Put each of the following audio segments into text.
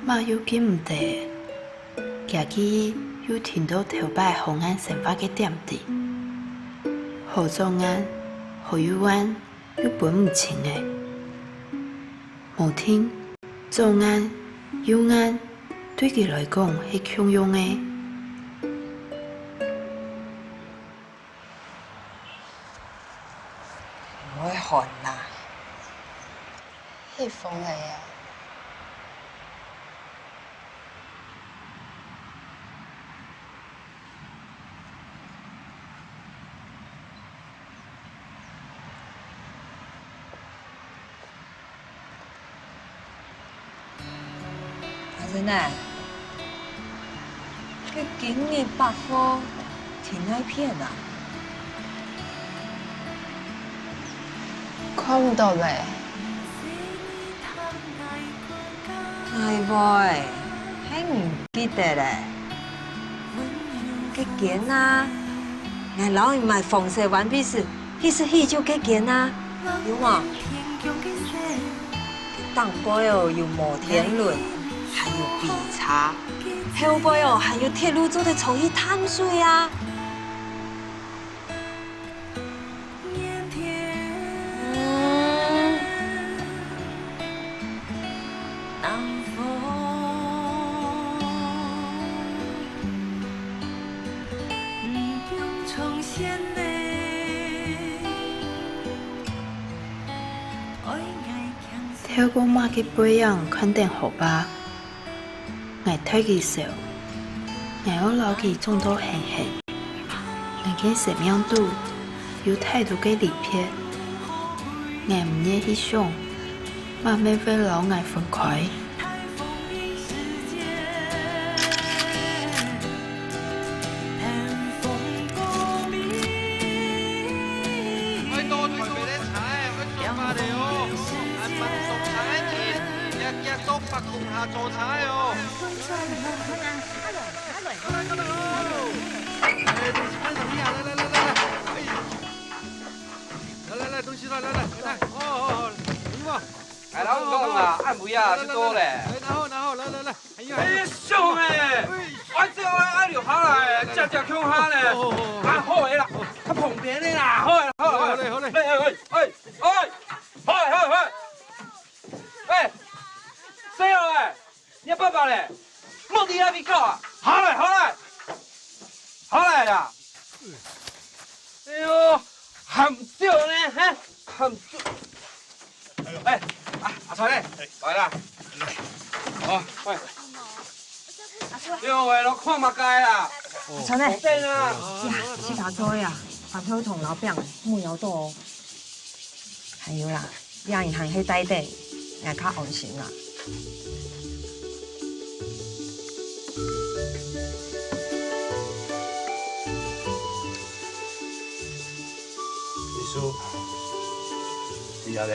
马有见唔得，行去又听到头摆红安生发嘅点滴，何壮安、何友安又分唔清诶。无听壮安、友安对佢来讲是共用诶。唔会寒啦，是风来啊！阿珍啊，佢今日百货停那片啊，看唔到嘞。係喎，係唔記得咧。幾件啊？我老姨買紡紗完畢時，迄就幾件啊？有冇？當杯哦，有摩天輪，還有比茶，後背哦，還有鐵路做的重去淡水啊。透過馬嘅背影看定河吧，我推佢手，我要留佢種到輕輕，我嘅生命度有太多嘅離別，我唔願去想，慢慢會留我分開。白共下座踩哦！来，东西来，哦，行吧。哎，老公啊，按不呀，是多嘞。然后，来，哎，兄哎，我这爱就好了，只强下嘞，啊好的啦，他旁边的啦，好嘞，好嘞，哎，谁哦哎？你爸爸嘞？莫地那边搞啊？好嘞啦。哎呦，含少呢？哈，含少。哎，阿财嘞，来啦。哦，喂。因为我看嘛该啦。陈嘞，对啦。去打车呀，把票同老餅冇有到哦。還有啦，讓銀行去抵地，也較安心啦。秘書，是啊咧。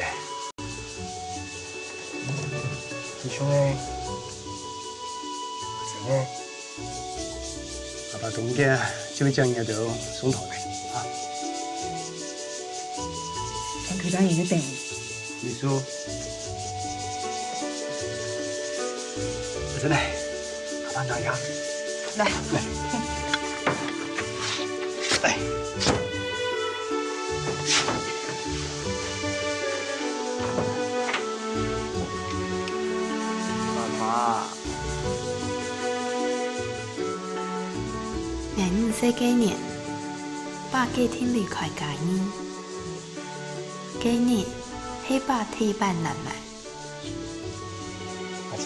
師兄誒，真誒，阿爸同嘅就會將嘢就送台嚟啊。咁佢等一定。秘書，真係，阿爸大家來。這幾年，爸幾天離開家園，幾年係爸替辦難買。阿真誒，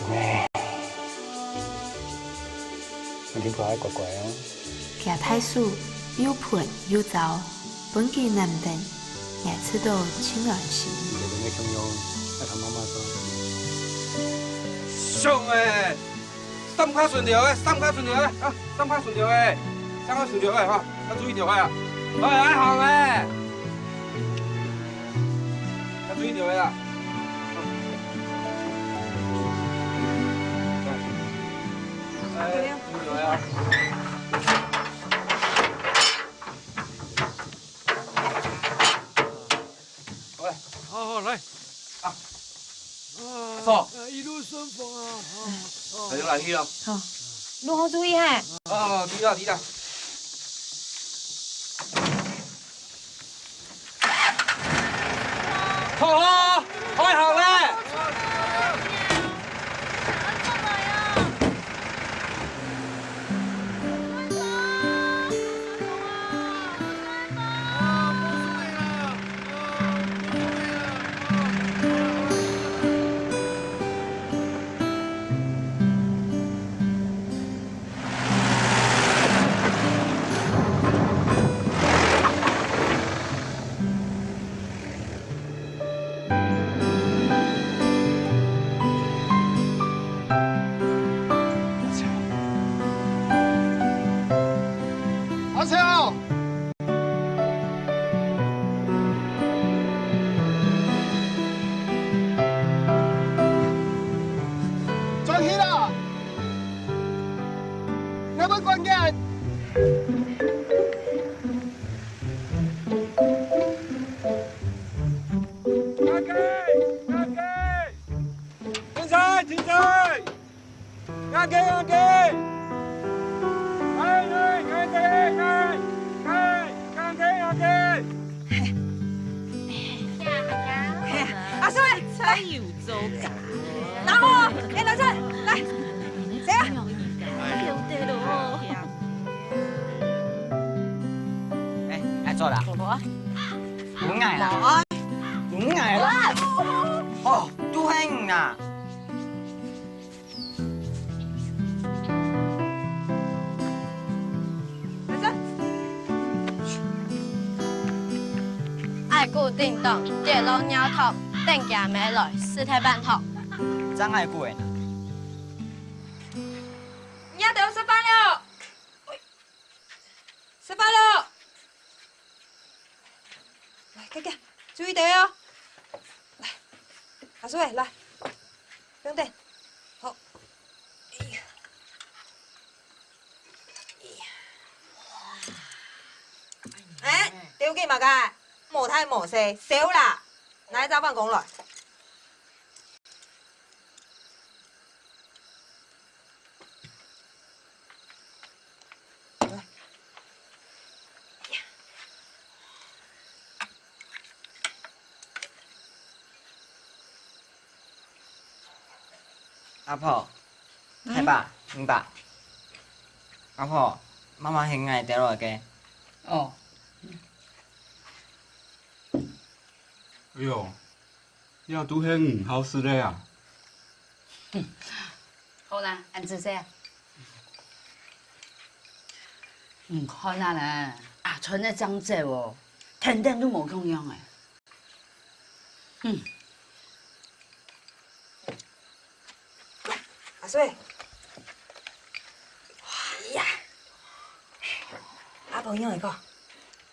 我點解乖乖啊？家太叔又盆又糟，本給難等，也吃到清安心。你哋咩咁樣？一同媽媽講。兄誒，三卡順條誒，啊，三卡順條誒。三個順條嘅嚇，要注意條嘅啊！喂，一行嘅，要注意條嘅啦。注意條嘅啊！好，來啊！錯，一路顺风啊！来就来去了。好，路好注意嘿。哦，知道知道。好好，开行咧。阿超，转起啦！我要关键。停车！停车！押给！阿水，来，有周感。拿我，哎，老郑，来，谁啊？对喽。哎，来做啦。我五眼啦。五眼啦。哦，都興啊。老郑，爱固定动，跌落鸟头，等行没来，四体半头。真係攰啊！丫头吃饭了，吃饭了。来，快注意点哦。来，阿水，来，不用等，好。哎，丢给嘛个，莫太莫细，少啦，来早饭讲来。阿婆，係吧？明白。阿婆，媽媽係嗌掉落嘅。哦，哎呦，要拄迄好事咧啊！好啦，按住先。唔看啊啦，阿春咧長者喎，天天都冇供養嘅。阿水，哎呀，阿婆樣嚟個，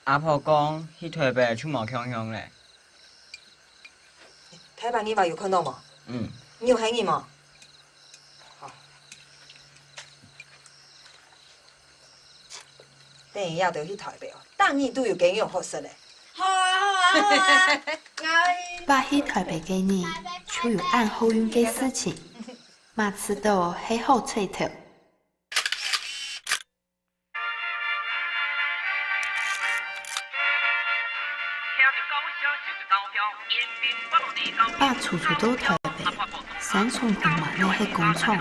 阿婆講，迄台北出冇香香咧。台北你話有看到嗎？嗯。你有睇見嗎？好。等下就去台北哦，當年都有幾樣好食咧。好啊好啊！爸去台北嘅年，就有按好運嘅事情，嘛知道係好吹頭。爸處處到台北，三重紅馬呢係工廠，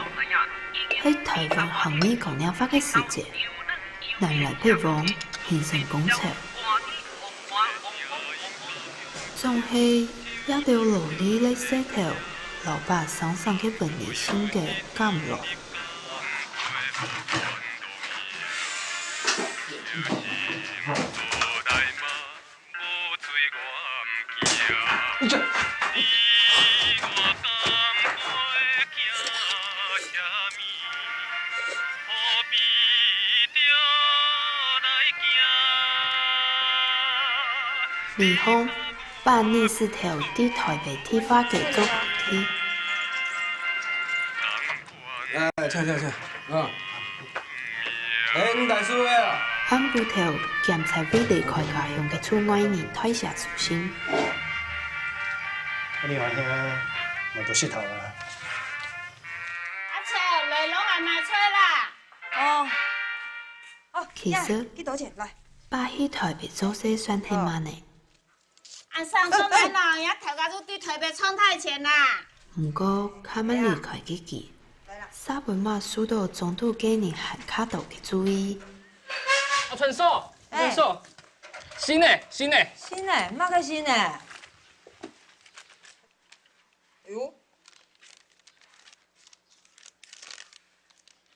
係台灣行業工業化嘅時節，南來北往形成工廠。總係一條勞力嘅石頭，老爸身上嘅文理性格減落。離婚，爸呢是條啲台北鐵花嘅做梯。哎，請。啊！大叔啊！按部頭檢查未離開家鄉嘅厝外人退下初心。你話聽，我到石頭啊！哦。哦，其实几多钱？来。爸去台北做事算很慢的，按上出来啦，也头家都对台北创太钱啦。不过他们离开自己，沙本马受到中途几年还卡到的注意。阿春嫂，春嫂，新的。新的，乜个新的？哎呦，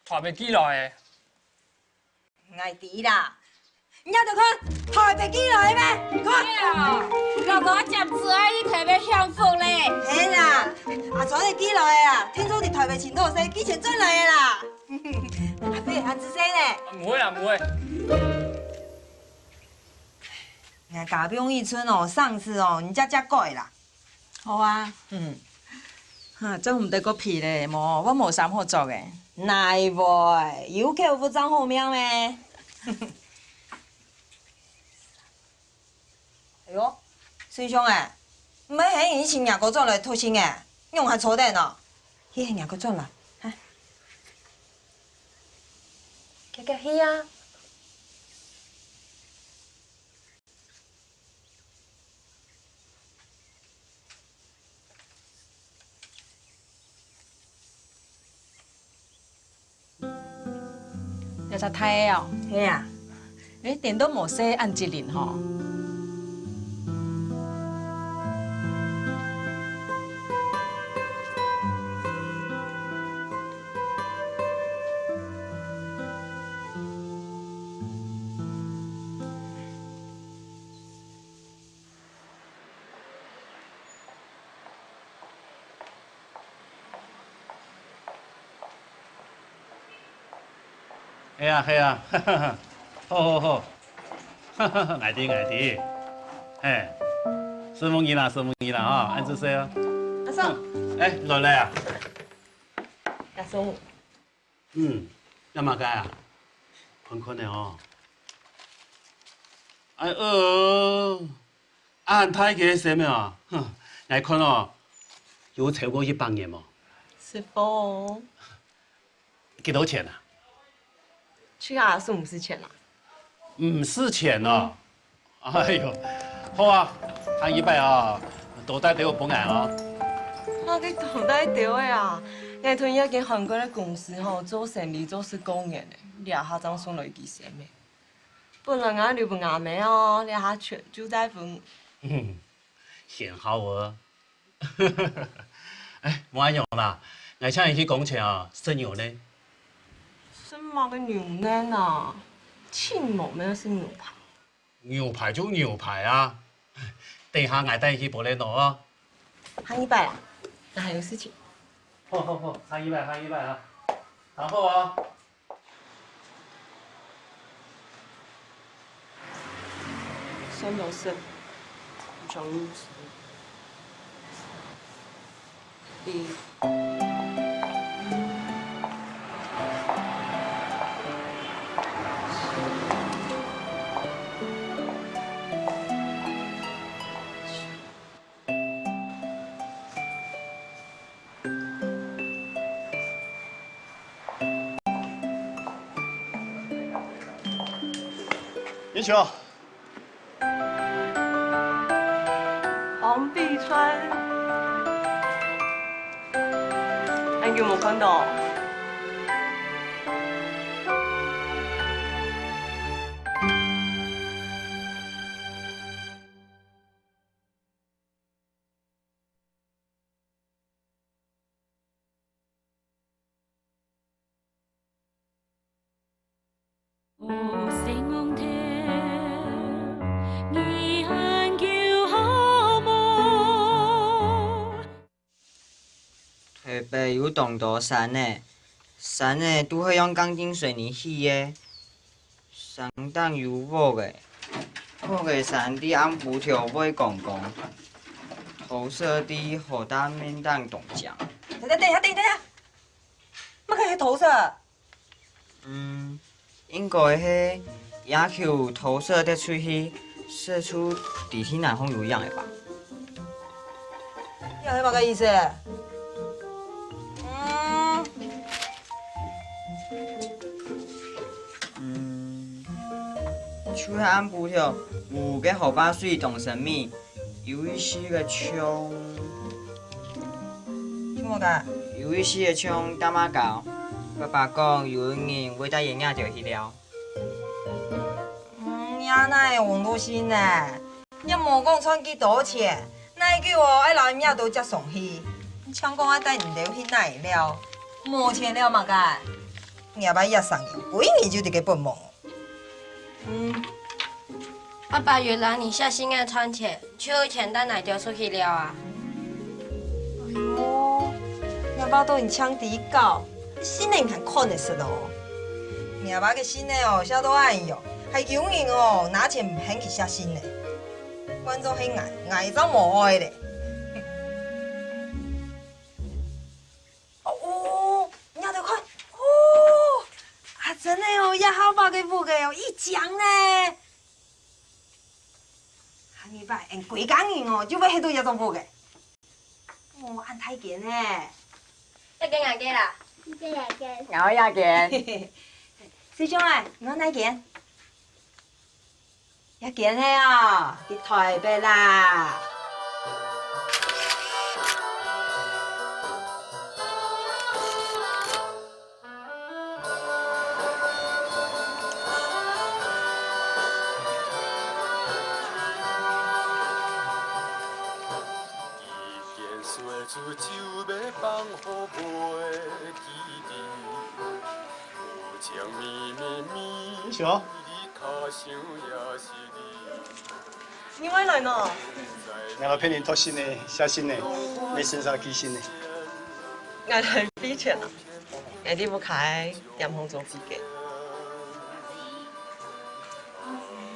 台北寄来的。爱迪啦，你要就看台北寄来的咩？看。老公接子啊，伊台北享福嘞。嘿啦，阿传的寄来的啦，听说伫台北请老师寄钱转来的啦。阿飞，阿子生呢？唔会啊，唔会。哎，嘉宾一村哦，上次哦，人家过的啦。好啊，哈，真唔得个屁咧，无，我无衫好做嘅。哪会？有客户账号名咩？哎呦，师兄诶，唔系喺以前廿个转来偷钱诶，用下错电哦。迄个廿个转来，哈，迄啊。有只睇哦，嘿啊，电都无洗按一年吼。系啊，好，爱听，嘿，顺风耳啦哈，按姿势啊。阿嫂，落来啊。阿嫂，要嘛该啊？困的哦。按太给什么啊？来看哦，有超过100年吗？师傅，几多钱啊？去啊，是不是钱啦？唔是钱哦。哎呦，好啊，行100啊，多带给我本眼哦。我给头戴掉的啊！那屯一间韩国的公司吼，做生意做是公园的，你下下张送来几什么？本人啊，你不牙没哦，你下全就在分。显好儿。冇安用啦，我请你去工厂啊，生牛呢。什么个牛腩啊？庆某没有是牛排。牛排就牛排啊，等下我带你去博雷诺啊。行100啊，那还有事情。好，行100啊，然后啊。三有事，不想入职。英雄，黄碧川，你有冇看到？台北有栋大山的，山的拄好用钢筋水泥砌的，相当有木的。木的山伫按布条尾公公，头色伫河单面当动墙。等下，乜佢係土色？应该迄野球投射的出去，射出地体南风有样的吧？又係乜嘅意思？手迄安葡萄有个荷包水当什么？有一些个葱，什么个？有一些个葱干嘛搞？爸爸讲有一年我在爷爷就去了。呀，哪会王多心呢？也无讲穿几多钱，哪会叫我爱老爷都接送去？抢讲爱带唔了去哪会了？无钱了嘛干？夜摆夜上几年就得给本梦。爸爸，原来你下新爱穿钱，秋钱单哪丢出去了啊？哎呦，夜摆都因抢底搞，新的唔通看得失哦。夜摆个新的哦，写到暗哟，还永远哦拿钱唔肯去写新的，观众很爱装无爱咧。哦，你要得看哦，啊真的哦，也好把给付给哦，一奖呢。下礼拜用几工银哦，就要迄度一种付嘅。哦，按太件呢。一件廿件啦。我也件。師兄啊，我哪件？一件係啊，啲台北啦。小，你回来呢？两个骗你偷新的、写新的，没身上记新的。我来比钱了，我哋不开点红做比嘅。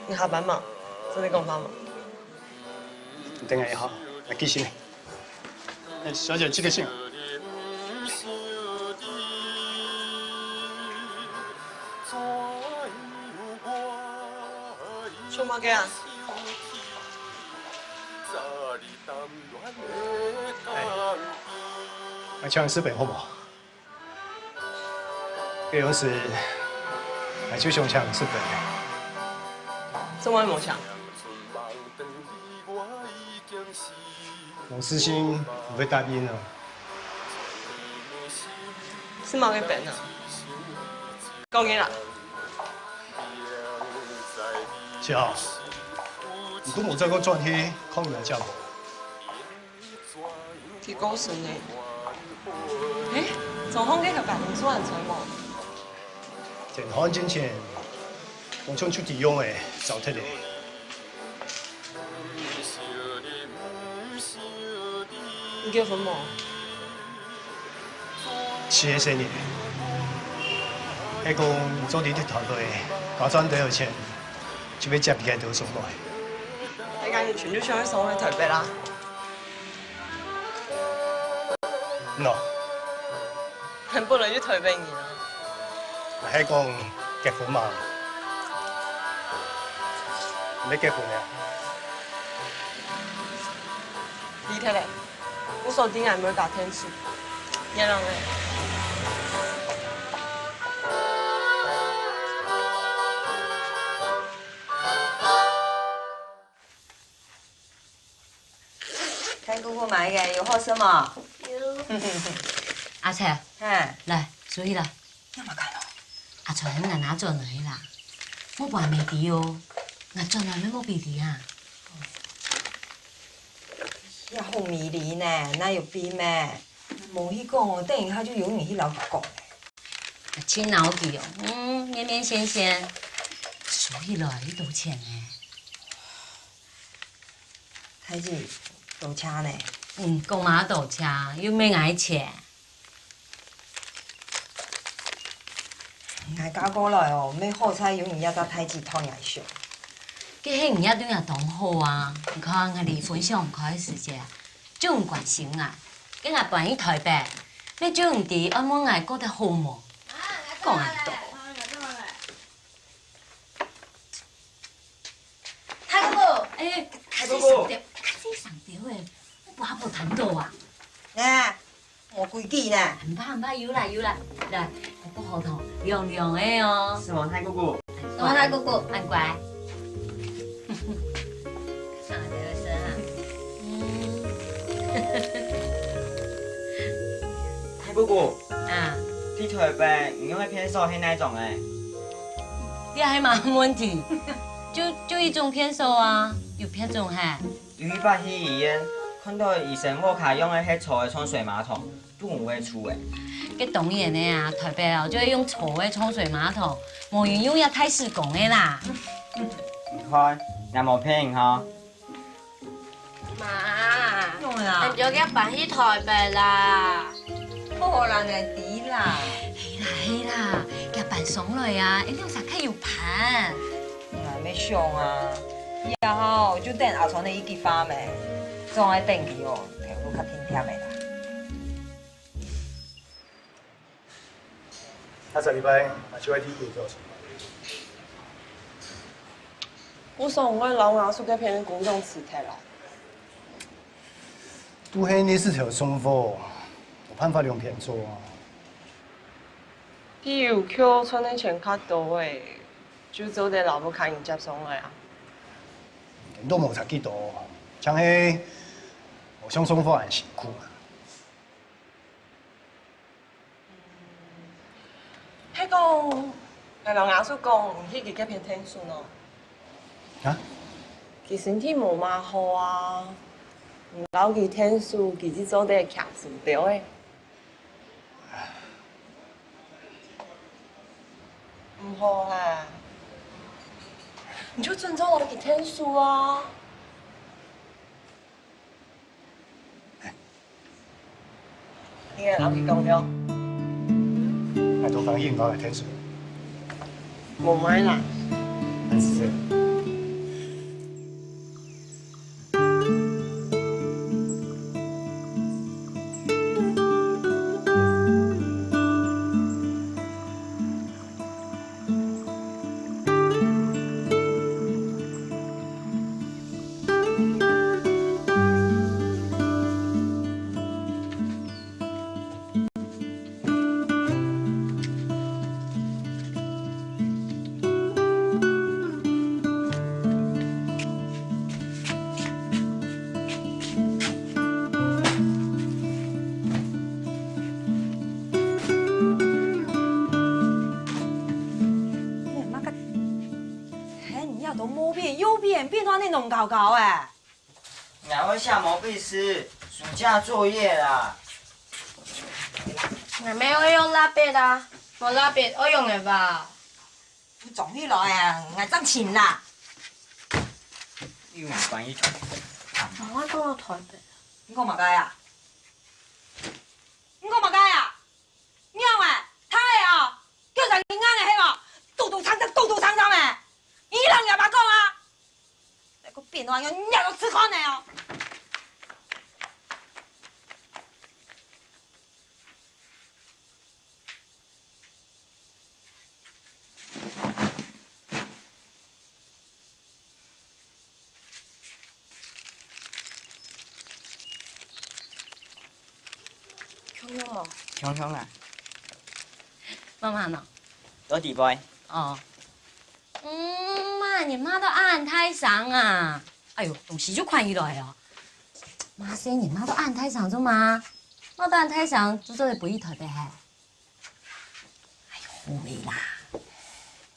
你下班嘛？真的工班嘛？等下也好，来记新的。哎，小姐，这个信。做乜嘅啊？我唱日本好不好？这有时我就想唱日本的。中文冇唱。龙思欣不会答应哦。是冇嘅本啊？講嘢啦。小，你都冇再讲转去抗日叫。幾高神呢？誒，仲空嘅條白龍蘇人水冇？田漢之前，我唱出地用的糟蹋的。你結婚冇？7歲年，迄講做啲團隊，搞賺多少錢，就要接別個都送來。你間完全都想送去台北啦？ no， 很不能去台北你啊！迄講結婚嘛，你結婚了？你睇咧，我手頂係冇打天氣，一樣咧。睇姑姑買嘅有好吃嘛？ 阿菜，嗯，来，注意啦。要嘛干咯？阿菜，你拿做来啦，我还没滴哦，我做来没冇鼻涕啊。也好迷离呢，哪有比咩？冇去讲哦，等一下就永远去老讲。亲脑记哦，绵绵鲜鲜，所以来你道歉呢。太子，道车呢？公马道车又没挨钱。 挨嫁过来哦，买好菜永远要到太子讨牙上。佢迄唔一定也当好啊！你看我离婚上唔开时节，就唔关心啊，跟我搬去台北，你就唔知我们爱过得好么？讲啊多。太姑姑，哎，太姑姑，较细上条诶，我不下无谈到啊。呢，我规矩呢。唔怕，有啦，来，我不好痛，凉凉的哦。是王太姑姑。王太姑姑，安乖。姑姑，啊，你台北唔用的偏瘦是哪种诶？你还蛮问题，就一种偏瘦啊，有偏种哈。有一摆去医院，看到医生我卡用的迄粗的冲水马桶，都有会出诶。佮当然的啊，台北哦就会用粗的冲水马桶，无用用遐太施工的啦。你看，也无骗人吼。妈，弄啦你，就叫搬去台北啦。好人会知啦。嘿啦，佮办爽来啊，一定啥较有盘。要上啊，以后就等阿川的伊结婚咩，总爱等去哦，条路较平贴的啦。下礼拜嘛就爱去研究所。我送我老阿叔给骗公众辞退啦。拄迄你是条松货，有办法用骗做啊。譬如扣存的钱较多诶，就做得老母开人接送的啊。都无差几多，像迄我相松货很辛苦啊。迄讲，下老阿叔讲，迄个给骗天数喏。啊？其身体无嘛好啊，唔老记天数，其实做得强死掉诶。唔好啊，你就尊重老记天数啊。你个老记讲了，还多讲应该天数，无买啦。还是这。变到那弄搞搞诶。哪会下毛笔师？暑假作业啦。我没有用蜡笔啦，我蜡笔我用的吧。你撞起来啊，我真钱啦。你有关系？我讲到台北。你讲嘛该啊？你讲嘛该啊？娘诶，他诶哦，叫人银行诶迄个，肚肚长诶，伊人也捌讲啊。那个变乱，人家都吃看的哦。强强啊！妈妈呢？多底杯。哦。妈，你妈都按太上啊！哎呦，东西就快一来哦。妈说你妈都按太上做嘛？我都按太上，做做不一台北。哎呦，会啦。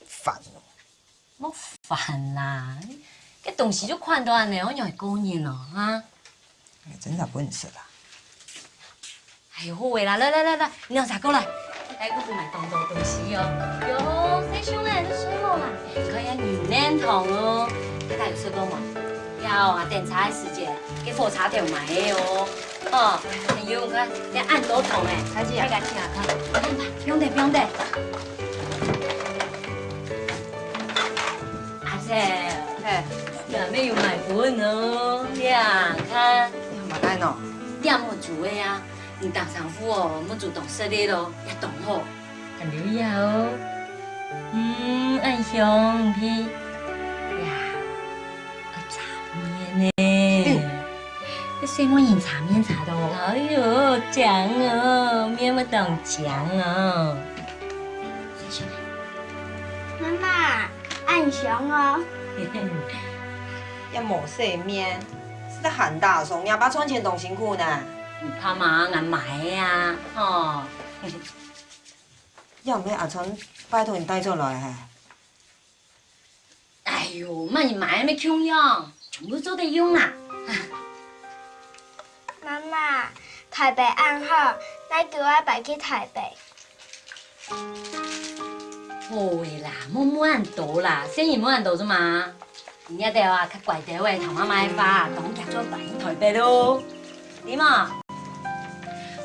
烦哦。莫烦啦，这东西就快到安尼，我又会过年咯啊！真的本事啦。哎呦，好诶啦，来，你让啥过来？来，我去买当多东西哦。哟，谁凶哎？这水果嘛，可以牛奶糖哦。大家有吃过吗？要啊，点茶的时间给火茶店买的哦。哦，你用看，你按多糖哎，才是啊。太感谢啊，不用得。阿姐，哎，下面有买粉哦，两看。你嘛该喏？点么煮的呀？你当丈夫哦，要主动设立咯，也懂好。很留意哦。按香皮呀，茶面呢？这什么饮茶面茶的哦？哎呦，酱哦，面不懂酱哦。妈妈，按香哦。也冇洗面，是在喊大声，你把赚钱动辛苦呢。你怕嘛？俺买呀，哦。要唔要阿川拜托你带转来嘿？哎呦，莫你买咩穷样，全部做得用啦。妈妈，台北暗好，咱叫我摆去台北。好诶啦，莫按多啦，生意莫按多啫嘛。而家條啊，較貴啲嘅同媽買花，當夾咗擺台北咯。點啊？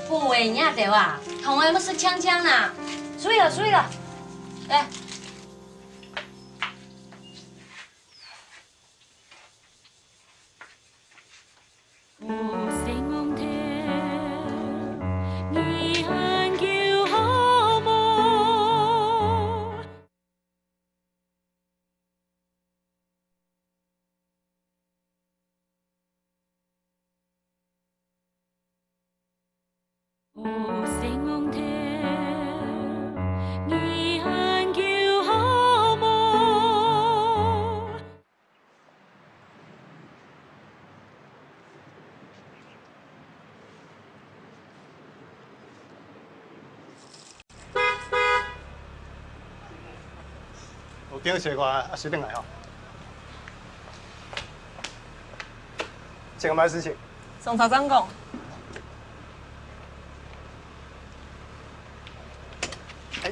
好誒，而家條啊，同我有乜識槍槍啦？水啦，嚟。有叫谁话随便来哦。这个咩事情？宋查长讲，哎，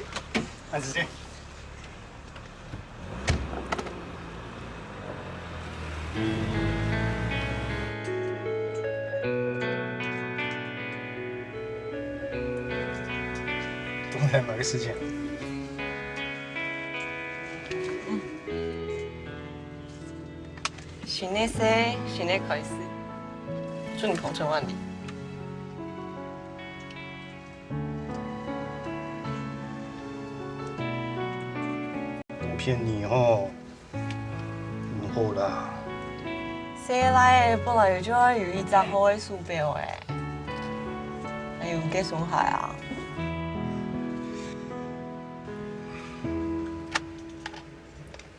安子健。昨天某个事情。新的生，新的开始，祝你鹏程万里。我骗你哦，唔好啦。生来的本来就要有100好的手表诶，还有给损害啊？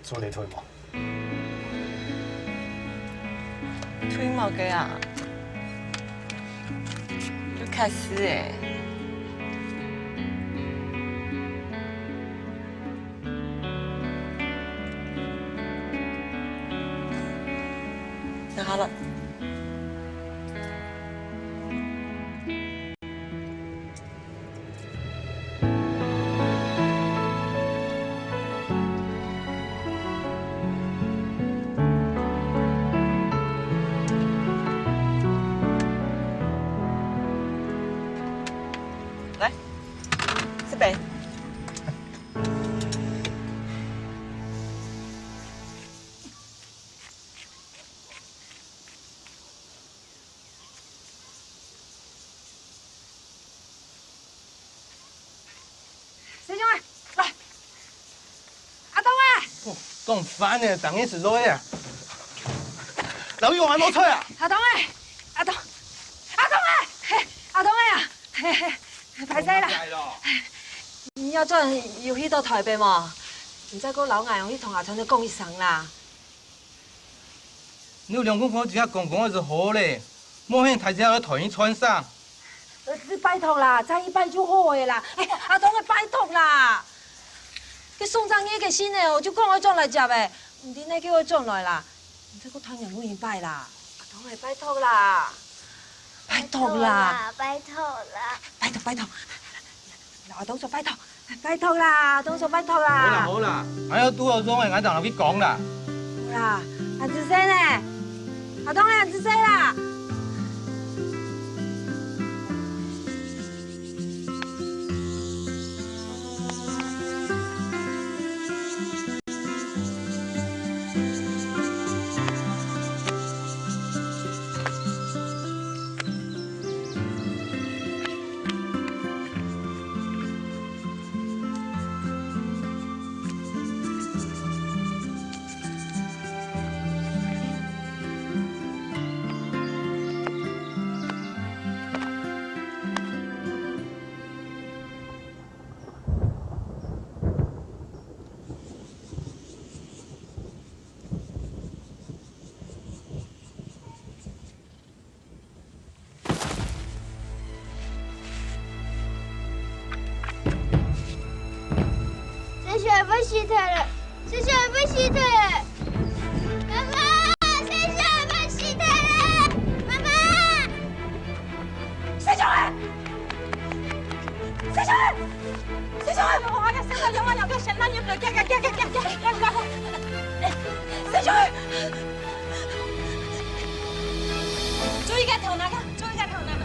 做你推吗？推毛嘅啊，就开始诶。那好了。来，这杯。师兄啊，来，阿东啊，咁烦嘅，等一時來啊！劉玉還冇吹啊？阿東啊，阿東啊，嘿，阿東啊，嘿嘿，歹勢啦。你要轉要去到台北嘛？唔知個老硬用去同阿川你講一聲啦。你有兩公婆只下公公就好咧，莫向大家喺台面穿上。你拜託啦，再一拜就好嘅啦。哎，阿東嘅拜託啦。佢送張嘢嘅先嘅，我就講我轉來接嘅，唔點你叫我轉來啦？唔知個團人會唔拜啦？阿東係拜託啦，拜託啦，拜託啦，拜託。阿東就拜託，拜託啦，阿東就拜託啦。好啦，還有拄好裝嘅，我就落去講啦。好啦，阿子生呢？阿東係阿子生啦。也被洗退了，谁也被洗退了。妈妈，谁也被洗退了。妈妈，谁叫来？谁叫来？谁叫来？我个生了2个神男人，谁叫来？注意个头那个，注意个头那个。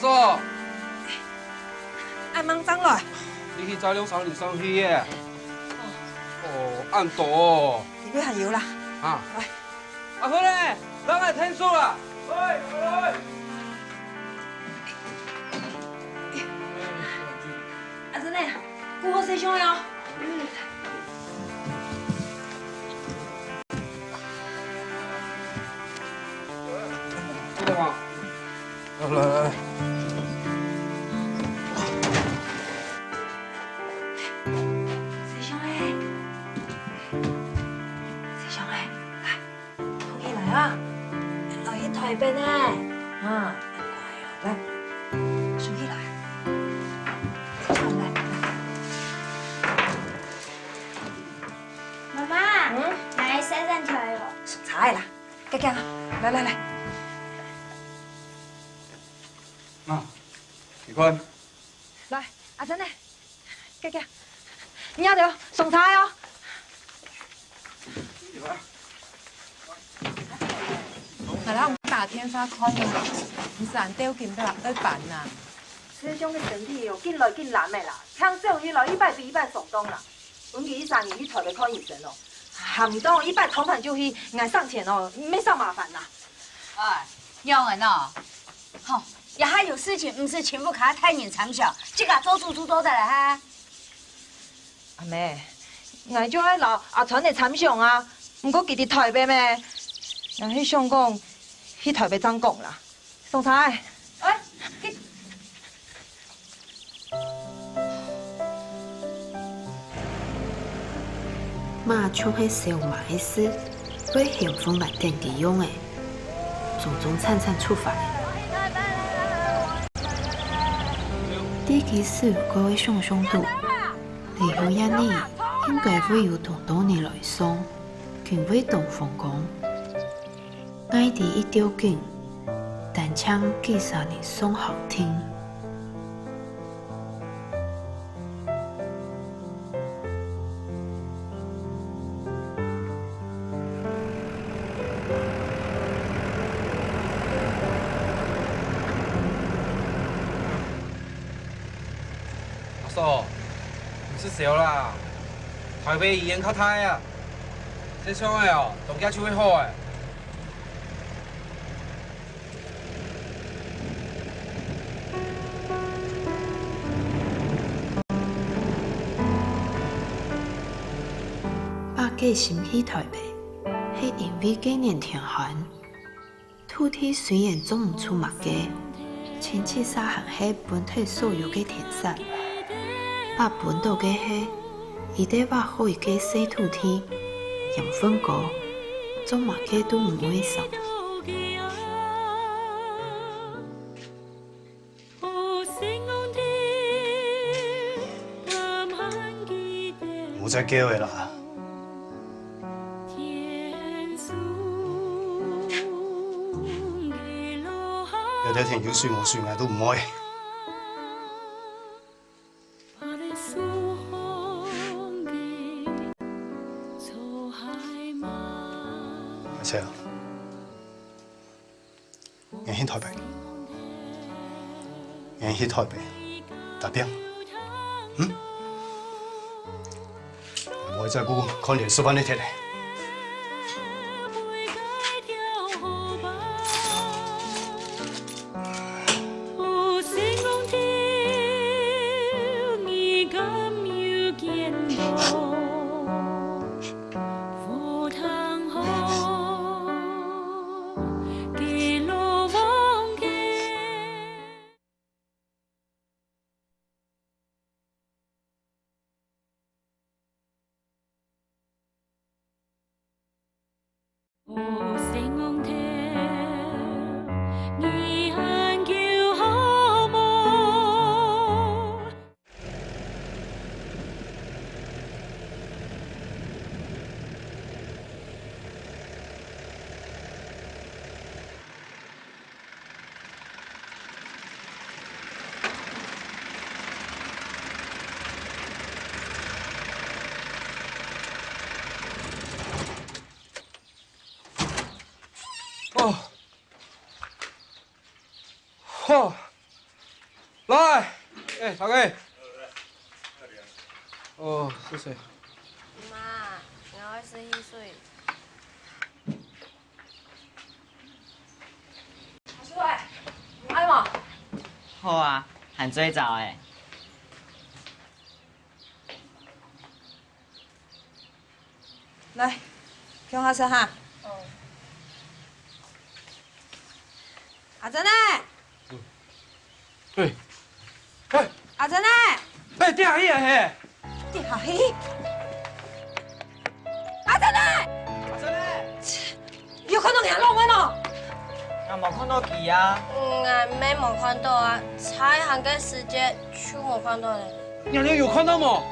嫂，爱忙张来，你去找两三年上去耶。哦，暗道哦。你要限油啦。啊。来。阿芬嘞，咱来天数啦。来，来。阿珍呢？顾好谁想要？这个吗？来。谁想嘞？谁想嘞？来，同起来啊！来去台北呢，啊，乖啊，来，数起来。妈妈，来3站起来了。送茶的啦，给啊，来。啊，宇坤。来，阿珍呢？给，你要得送茶哦。嗱，咱大天花看嘅，唔是人丟見得啦，對辦啊。这种嘅身体哦，紧来紧难的啦，听说迄落100比100上当啦。阮去3年去台北看医生哦，还唔当100通盘就去，爱上钱哦，没上麻烦啦。哎，有人哦，吼，也还有事情，唔是全部卡太年长小，这个做出多的了哈。阿妹，爱就爱留阿传的参详啊，唔过佢伫台北咩？也迄想讲去台北怎讲啦？送茶的。哎，马像迄小马的事，为咸丰来电给用的，种种惨惨处罚。第几次各位兄兄တို့，離鄉一年應該會有同多年來送，權威同鳳講，愛啲一條件，但唱幾3年送好聽。嫂，唔是小啦，台北医院较歹啊，这种的哦，动家就会好诶。爸計先去台北，是因为今年天寒，土地虽然种唔出物嘅，亲戚沙行係本地所有嘅田产，把本土嘅係，伊得挖好一個細土地，養分高，種物嘅都唔會少。冇再叫佢啦。有啲田要算冇算嘅都唔開。阿姐啊，我去台北，我去台北打兵，我再顧看連書班啲鐵嚟。哦，嚯，來，哎，大哥。哦，謝謝。媽，我11歲。阿叔哎，唔愛嘛？好啊，還最早誒。來，叫下聲哈。阿珍呢？對。哎。阿珍呢？哎，掉下去啊嘿！掉下去？阿珍呢？阿珍呢？有看到人落門咯？我冇看到佢啊。我沒看到啊，才行嘅時間就冇看到嘞。娘娘有看到冇？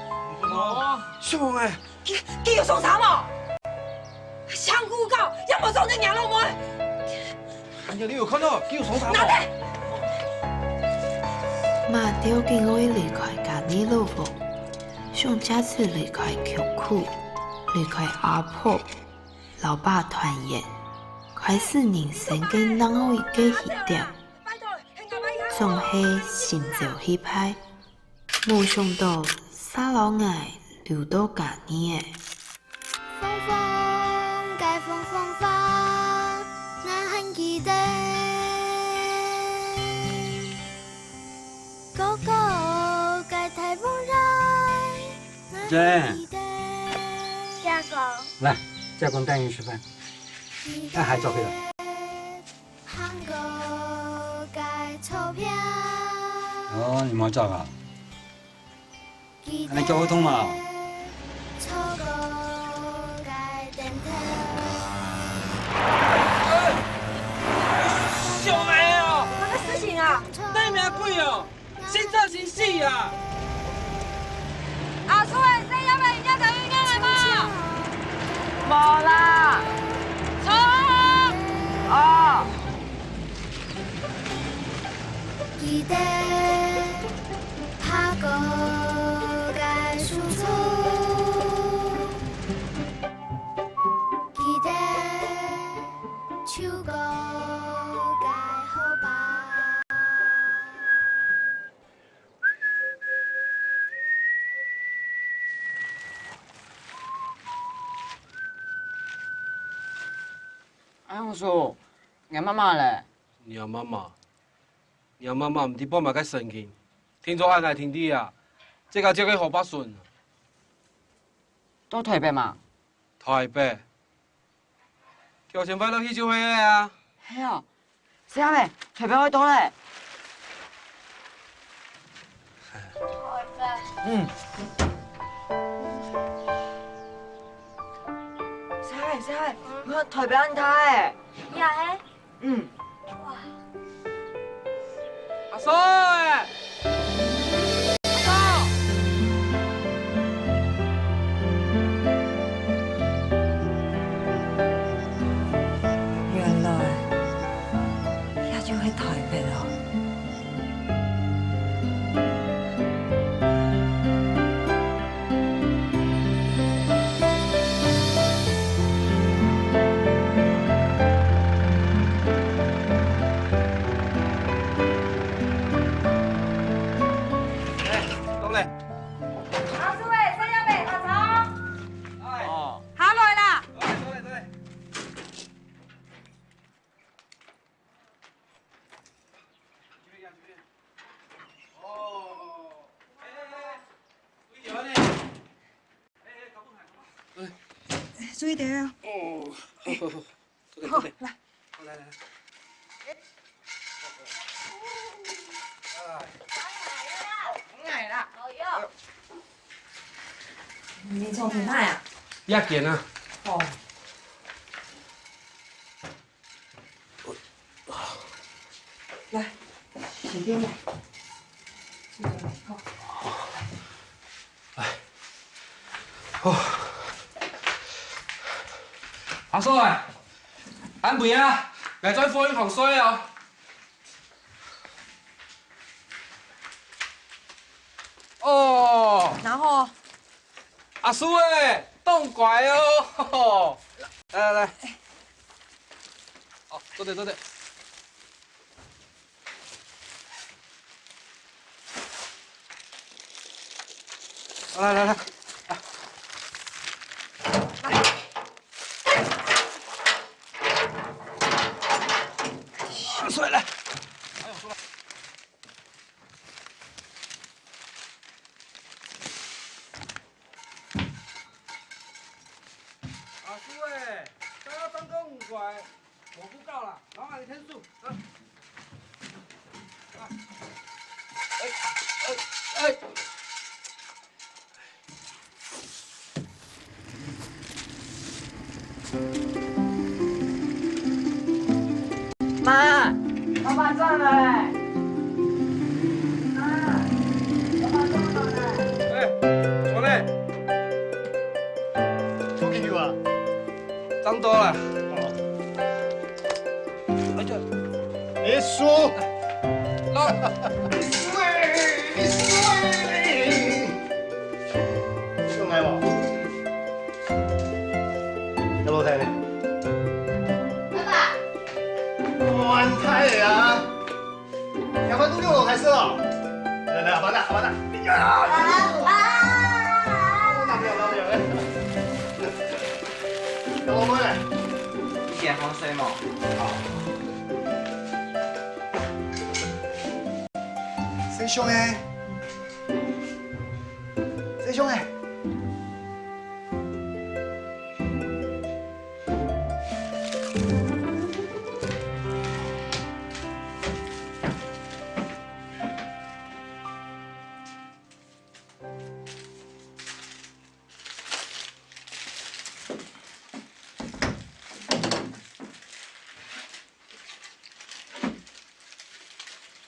哦，兄哎。佢有送啥冇？香菇糕有冇送你娘落門？娘你有看到？佢有送啥冇？馬雕竟會離開家裡老母，想這次離開窮苦，離開阿婆，老爸團圓，開始人生嘅啷個一個起點，總係心照氣派，冇想到沙老愛留到家裡誒。風風該風風風，我很記得。哥哥該台風來。珍，家公。來，家公帶你吃飯。那還找回來。哦，你冇找啊？你交通嘛？小梅啊！乜嘅事情啊？你命貴哦，先生先死啊！阿叔誒，你有咪而家就應該嚟嘛？冇啦。錯。哦。記得下個該輸出，記得手個該好吧。哎，我說，俺媽媽咧？娘媽媽。娘媽媽唔知幫埋個神經，聽咗愛愛聽啲啊，即刻交給何伯順。到台北嘛？台北，叫先輩落去就回來啊。係啊，死阿妹，台北開到咧。嗯。死阿妹，我台北安泰。也係。嗯。阿衰。原來也就喺台北咯。到嚟。阿叔誒，西一味阿嫂，哦。下來啦。到嚟。注意點啊！哦，好，好，來。來。嚟啦。你從邊派啊？一件啊。哦。來，隨便來。阿叔啊，啱未啊？嚟再放糖水啊！哦。然後。阿叔誒，凍怪哦！來。哦，多謝。來。水來。阿叔誒，剛剛當工唔怪，我不告啦，老闆你聽數啊。哎。媽，老闆賺了嘞！坐咧。坐幾條啊？增多了。別輸。仲係喎。有冇睇咧？安泰嚟啊！要不然都6樓開車了。來，阿爸打。有冇咧？一件防水帽。師兄誒，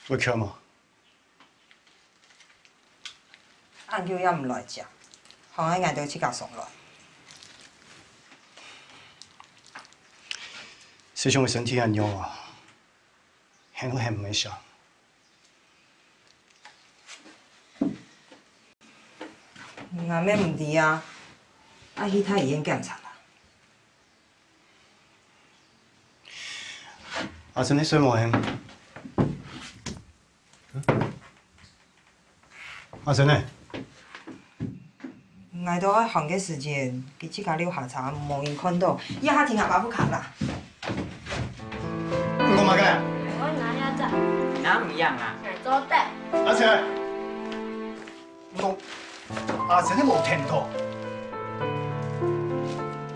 會強嗎？晏叫也唔來食，行喺晏到即刻送來。師兄嘅身體很弱啊，很多很唔會想。啱咩唔啲啊？阿姨睇醫院檢查啦。阿真你水冇興？阿真呢？挨到喺行嘅時間，佢即刻溜下茶，冇人看到，一下停下把副卡啦。我買嘅。我拿一隻。哪唔一樣啊？係左的。阿姐，我阿姐你冇聽到。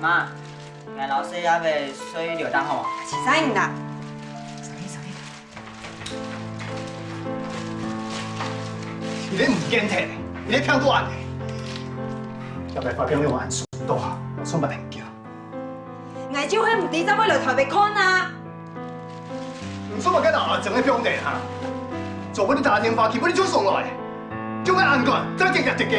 媽，俺老师也袂水流当好啊。是啥唔啦？你咧唔检体，你咧骗我案的，要袂发现你有案数多，我算捌人叫。我就迄唔知怎么来台北看啊！唔算捌跟阿正咧骗地哈，做不你打电话去，不你就送来，叫我安管，再见日一个。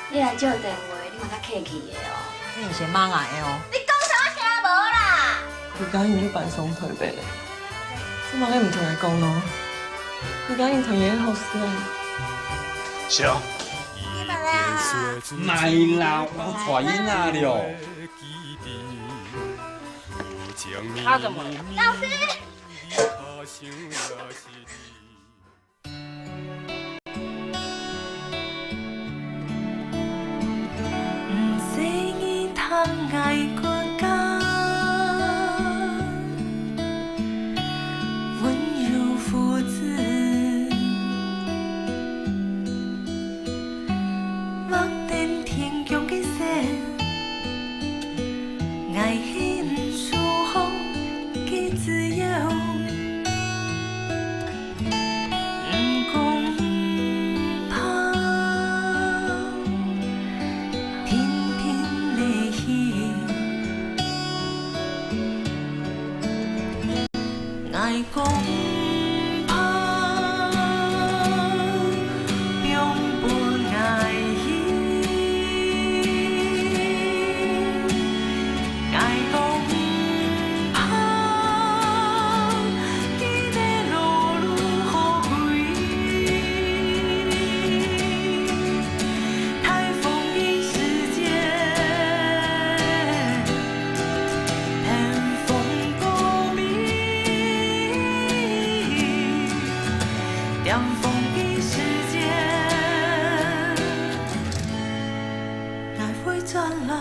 你来借电话，你嘛较客气的哦。你是骂我的哦。你讲啥听无啦？你答應去辦送台北咧，我嘛你唔同佢講咯。你答應同嘢好事啊。是啊。来啦，我传囡仔了。他怎么？老师。爱过家，温柔父子，目den天强嘅线，爱恨舒服嘅自由，唔讲怕，天天的戏。爱讲怕，永不爱伊。爱讲怕，伊的路愈好开。台风的世界，寒风过壁。凉风的世界，爱会转来。